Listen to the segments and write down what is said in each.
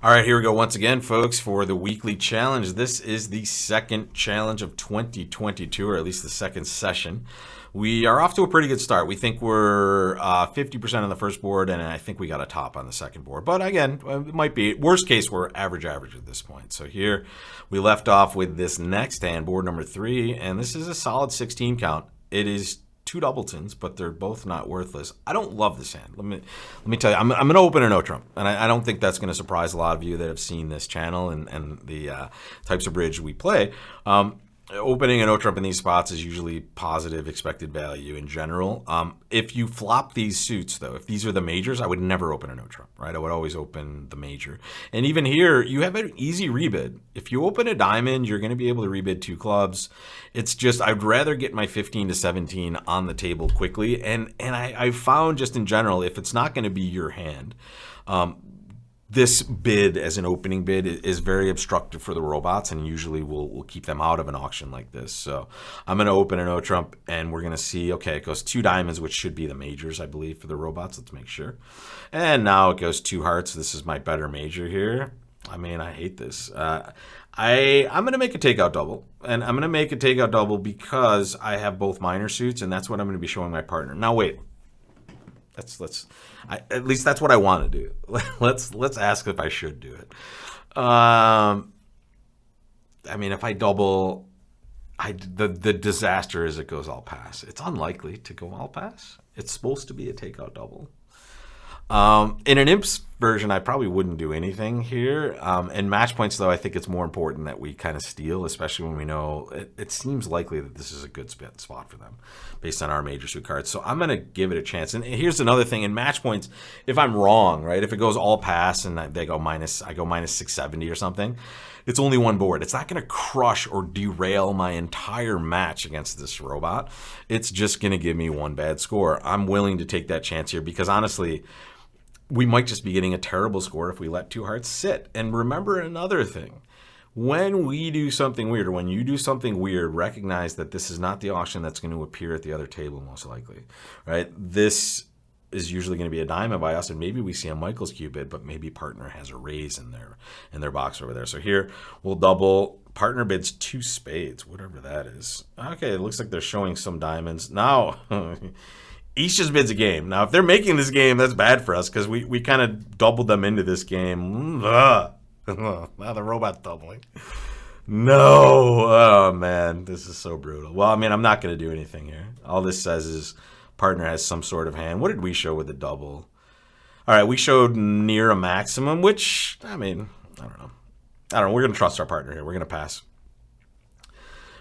All right, here we go once again, folks, for the weekly challenge. This is the second challenge of 2022, or at least the second session. We are off to a pretty good start. We think we're 50% on the first board, and I think we got a top on the second board. But again, it might be, worst case, we're average at this point. So here we left off with this next hand, board number 3, and this is a solid 16 count. It is two doubletons, but they're both not worthless. I don't love this hand. Let me tell you, I'm going to open a no trump, and I don't think that's going to surprise a lot of you that have seen this channel and the types of bridge we play. Opening a no trump in these spots is usually positive expected value in general. If you flop these suits, though, if these are the majors, I would never open a no trump, right? I would always open the major. And even here, you have an easy rebid. If you open a diamond, you're going to be able to rebid two clubs. It's just, I'd rather get my 15 to 17 on the table quickly. And I found just in general, if it's not going to be your hand, this bid as an opening bid is very obstructive for the robots, and usually we'll keep them out of an auction like this. So I'm going to open a no trump, and we're going to see, okay, it goes two diamonds, which should be the majors, I believe, for the robots. Let's make sure. And now it goes two hearts. This is my better major here. I mean, I hate this. I'm going to make a takeout double, and I'm going to make a takeout double because I have both minor suits, and that's what I'm going to be showing my partner. Now, wait. At least that's what I want to do. Let's ask if I should do it. I mean, if I double, the disaster is it goes all pass. It's unlikely to go all pass. It's supposed to be a takeout double. In an imps version, I probably wouldn't do anything here. In match points, though, I think it's more important that we kind of steal, especially when we know it seems likely that this is a good spot for them based on our major suit cards. So I'm going to give it a chance. And here's another thing. In match points, if I'm wrong, right, if it goes all pass and I go minus 670 or something, it's only one board. It's not going to crush or derail my entire match against this robot. It's just going to give me one bad score. I'm willing to take that chance here because, honestly, we might just be getting a terrible score if we let two hearts sit. And remember another thing. When we do something weird, or when you do something weird, recognize that this is not the auction that's going to appear at the other table, most likely, right? This is usually going to be a diamond by us, and maybe we see a Michael's Q bid, but maybe partner has a raise in their box over there. So here we'll double. Partner bids two spades, whatever that is. Okay, it looks like they're showing some diamonds. Now, each just bids a game. Now, if they're making this game, that's bad for us because we kind of doubled them into this game. Now the robot's doubling. No. Oh, man. This is so brutal. Well, I mean, I'm not going to do anything here. All this says is partner has some sort of hand. What did we show with the double? All right, we showed near a maximum, which, I mean, I don't know. We're going to trust our partner here. We're going to pass.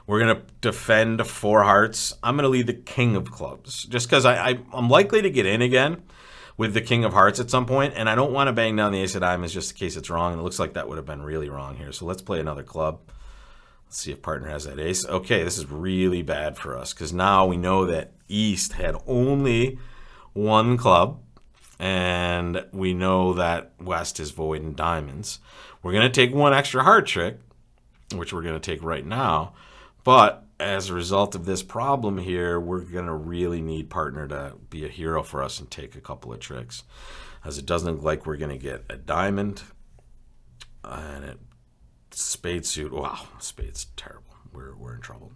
We're going to defend four hearts. I'm going to lead the king of clubs just because I'm likely to get in again with the king of hearts at some point, and I don't want to bang down the ace of diamonds just in case it's wrong. And it looks like that would have been really wrong here. So let's play another club. Let's see if partner has that ace. Okay, this is really bad for us because now we know that East had only one club, and we know that West is void in diamonds. We're going to take one extra heart trick, which we're going to take right now. But as a result of this problem here, we're going to really need partner to be a hero for us and take a couple of tricks. As it doesn't look like we're going to get a diamond. And it spade suit. Wow, spade's terrible. We're in trouble.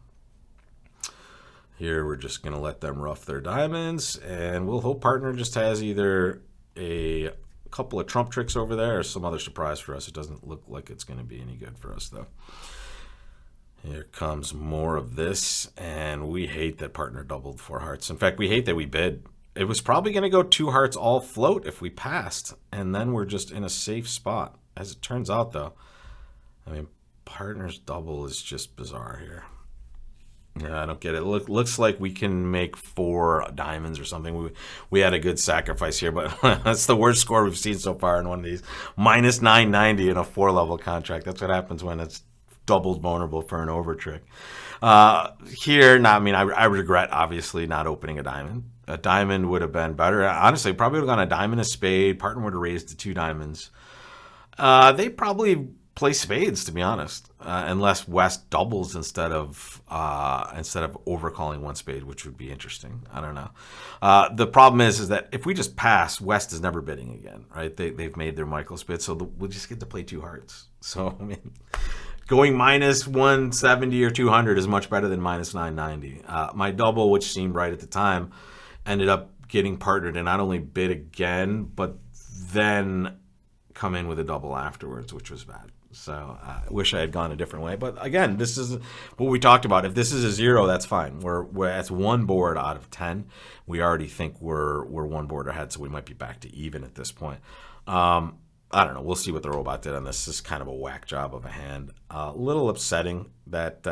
Here we're just going to let them rough their diamonds. And we'll hope partner just has either a couple of trump tricks over there or some other surprise for us. It doesn't look like it's going to be any good for us, though. Here comes more of this, and we hate that partner doubled four hearts. In fact, we hate that we bid. It was probably going to go two hearts all float if we passed, and then we're just in a safe spot. As it turns out, though, I mean, partner's double is just bizarre here. Yeah, I don't get it. Looks like we can make four diamonds or something. We had a good sacrifice here, but that's the worst score we've seen so far in one of these. Minus 990 in a 4-level contract. That's what happens when it's doubled vulnerable for an over trick. Here, now, I mean, I regret, obviously, not opening a diamond. A diamond would have been better. Honestly, probably would have gone a diamond, a spade. Partner would have raised to two diamonds. They probably play spades, to be honest, unless West doubles instead of overcalling one spade, which would be interesting. I don't know. The problem is that if we just pass, West is never bidding again, right? They've made their Michael's bid, so we'll just get to play two hearts. So I mean, going minus 170 or 200 is much better than minus 990. My double, which seemed right at the time, ended up getting partnered and not only bid again, but then come in with a double afterwards, which was bad. So I wish I had gone a different way. But again, this is what we talked about. If this is a 0, that's fine. We're that's one board out of 10. We already think we're one board ahead, so we might be back to even at this point. I don't know. We'll see what the robot did on this. This is kind of a whack job of a hand. A little upsetting that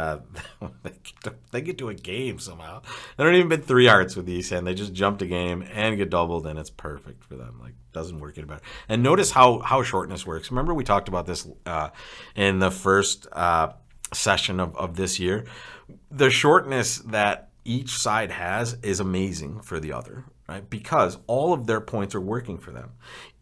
they get to a game somehow. They don't even bid 3 hearts with these hand. They just jumped a game and get doubled, and it's perfect for them. Like, doesn't work any better. And notice how shortness works. Remember we talked about this in the first session of this year. The shortness that each side has is amazing for the other, right? Because all of their points are working for them.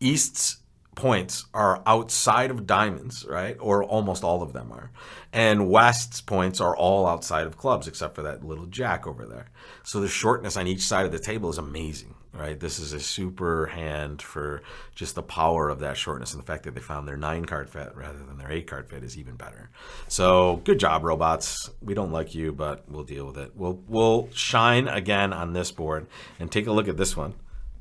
East's points are outside of diamonds, right? Or almost all of them are. And West's points are all outside of clubs, except for that little jack over there. So the shortness on each side of the table is amazing, right? This is a super hand for just the power of that shortness, and the fact that they found their 9-card fit rather than their 8-card fit is even better. So good job, robots. We don't like you, but we'll deal with it. We'll shine again on this board and take a look at this one.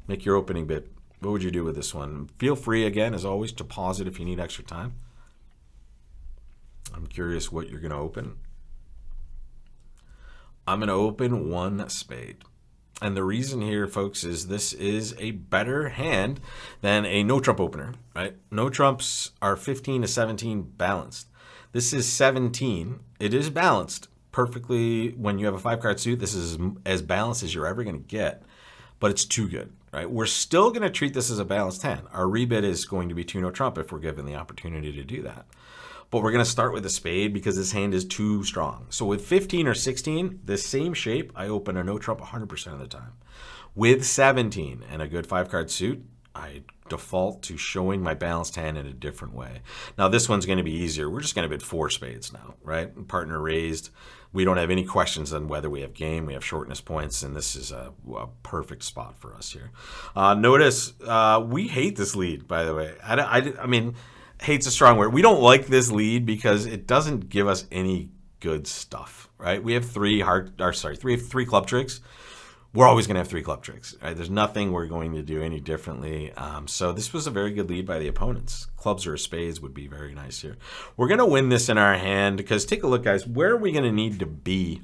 Make your opening bid. What would you do with this one? Feel free, again, as always, to pause it if you need extra time. I'm curious what you're going to open. I'm going to open 1 spade. And the reason here, folks, is this is a better hand than a no-trump opener, right? No-trumps are 15 to 17 balanced. This is 17. It is balanced perfectly. When you have a 5-card suit, this is as balanced as you're ever going to get, but it's too good. Right? We're still going to treat this as a balanced hand. Our rebid is going to be 2 no trump if we're given the opportunity to do that. But we're going to start with a spade because this hand is too strong. So with 15 or 16, the same shape, I open a no trump 100% of the time. With 17 and a good 5-card suit, I default to showing my balanced hand in a different way. Now this one's going to be easier. We're just going to bid 4 spades now, right? Partner raised. We don't have any questions on whether we have game. We have shortness points, and this is a perfect spot for us here. Notice we hate this lead, by the way. I mean, hate's a strong word. We don't like this lead because it doesn't give us any good stuff, right? We have 3 club tricks. We're always going to have 3 club tricks, right? There's nothing we're going to do any differently. So this was a very good lead by the opponents. Clubs or spades would be very nice here. We're going to win this in our hand because take a look, guys. Where are we going to need to be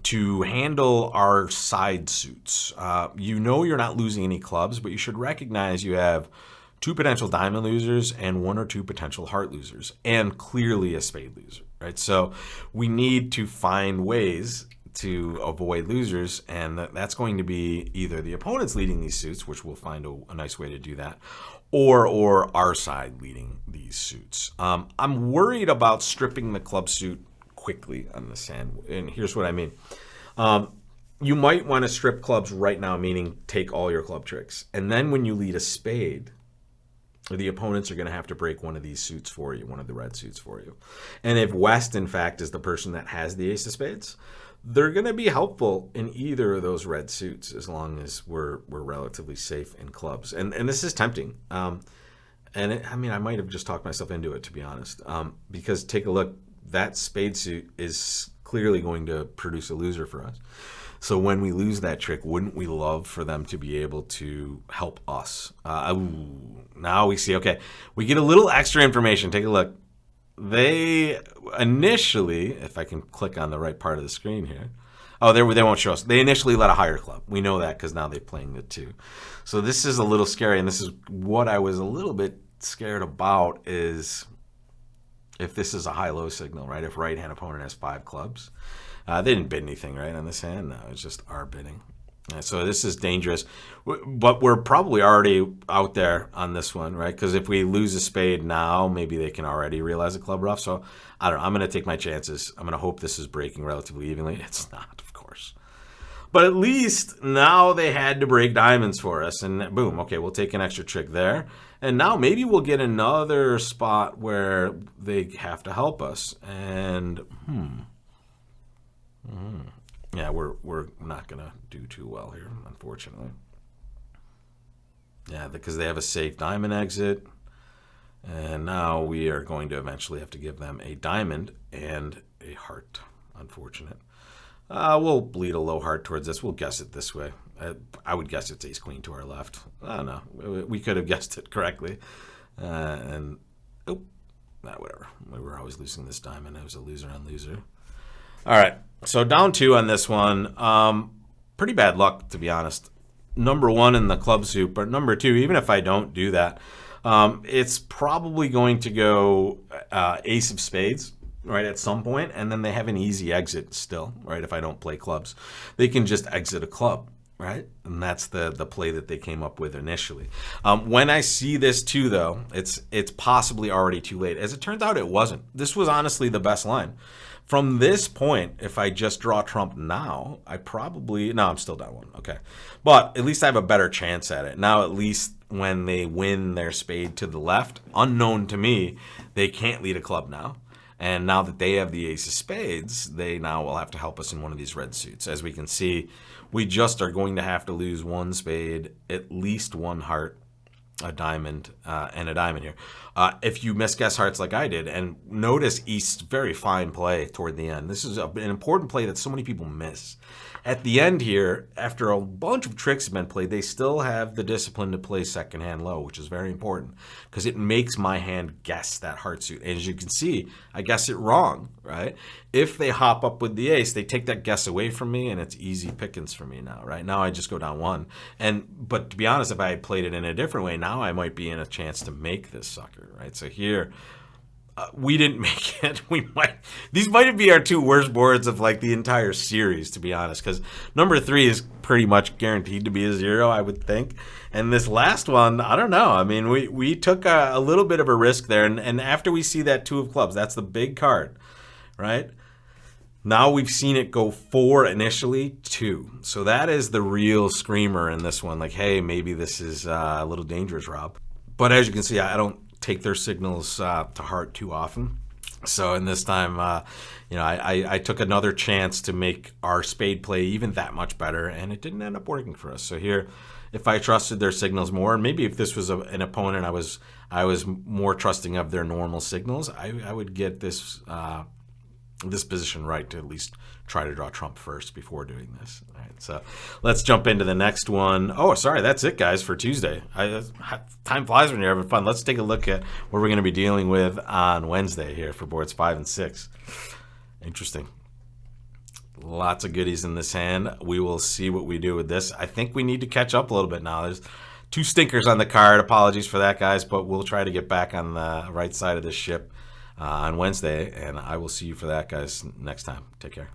to handle our side suits? You know you're not losing any clubs, but you should recognize you have 2 potential diamond losers and 1 or 2 potential heart losers, and clearly a spade loser, right? So we need to find ways to avoid losers, and that's going to be either the opponents leading these suits, which we'll find a nice way to do that, or our side leading these suits. I'm worried about stripping the club suit quickly on this hand, and here's what I mean. You might want to strip clubs right now, meaning take all your club tricks, and then when you lead a spade, the opponents are going to have to break one of these suits for you, one of the red suits for you. And if West, in fact, is the person that has the ace of spades, they're going to be helpful in either of those red suits as long as we're relatively safe in clubs. And this is tempting. I might have just talked myself into it, to be honest, because take a look. That spade suit is clearly going to produce a loser for us. So when we lose that trick, wouldn't we love for them to be able to help us? Now we see, okay, we get a little extra information. Take a look. They initially, if I can click on the right part of the screen here, they won't show us. They initially let a higher club. We know that because now they're playing the 2. So this is a little scary, and this is what I was a little bit scared about is if this is a high-low signal, right? If right-hand opponent has 5 clubs. They didn't bid anything, right, on this hand? No, it's just our bidding. So this is dangerous, but we're probably already out there on this one, right? Because if we lose a spade now, maybe they can already realize a club rough. So I don't know. I'm going to take my chances. I'm going to hope this is breaking relatively evenly. It's not, of course. But at least now they had to break diamonds for us. And boom, okay, we'll take an extra trick there. And now maybe we'll get another spot where they have to help us. And, yeah, we're not going to do too well here, unfortunately. Yeah, because they have a safe diamond exit. And now we are going to eventually have to give them a diamond and a heart. Unfortunate. We'll bleed a low heart towards this. We'll guess it this way. I would guess it's ace queen to our left. I don't know. We could have guessed it correctly. Whatever. We were always losing this diamond. I was a loser on loser. All right. So down 2 on this one. Pretty bad luck, to be honest. Number 1 in the club suit, but number 2, even if I don't do that, it's probably going to go ace of spades, right, at some point, and then they have an easy exit still, right, if I don't play clubs. They can just exit a club, right? And that's the play that they came up with initially. When I see this too, though, it's possibly already too late. As it turns out, it wasn't. This was honestly the best line. From this point, if I just draw trump now, I'm still down 1, okay. But at least I have a better chance at it. Now at least when they win their spade to the left, unknown to me, they can't lead a club now. And now that they have the ace of spades, they now will have to help us in one of these red suits. As we can see, we just are going to have to lose 1 spade, at least 1 heart, a diamond, and a diamond here. If you misguess hearts like I did, and notice East's very fine play toward the end. This is an important play that so many people miss. At the end here, after a bunch of tricks have been played, they still have the discipline to play second hand low, which is very important because it makes my hand guess that heart suit. And as you can see, I guess it wrong, right? If they hop up with the ace, they take that guess away from me, and it's easy pickings for me now, right? Now I just go down 1. But to be honest, if I had played it in a different way, now I might be in a chance to make this sucker, right? So here, we didn't make it. These might be our 2 worst boards of like the entire series, to be honest, because number 3 is pretty much guaranteed to be a 0, I would think. And this last one, I don't know. I mean, we took a little bit of a risk there, and after we see that 2 of clubs, that's the big card, right? Now we've seen it go 4 initially, 2. So that is the real screamer in this one. Like, hey, maybe this is a little dangerous, Rob. But as you can see, I don't take their signals to heart too often. So in this time, I took another chance to make our spade play even that much better, and it didn't end up working for us. So here, if I trusted their signals more, and maybe if this was an opponent I was more trusting of their normal signals, I would get this position right to at least try to draw trump first before doing this. All right, so let's jump into the next one. Oh, sorry, that's it, guys, for Tuesday. Time flies when you're having fun. Let's take a look at what we're going to be dealing with on Wednesday here for boards 5 and 6. Interesting. Lots of goodies in this hand. We will see what we do with this. I think we need to catch up a little bit now. There's 2 stinkers on the card. Apologies for that, guys, but we'll try to get back on the right side of this ship on Wednesday, and I will see you for that, guys, next time. Take care.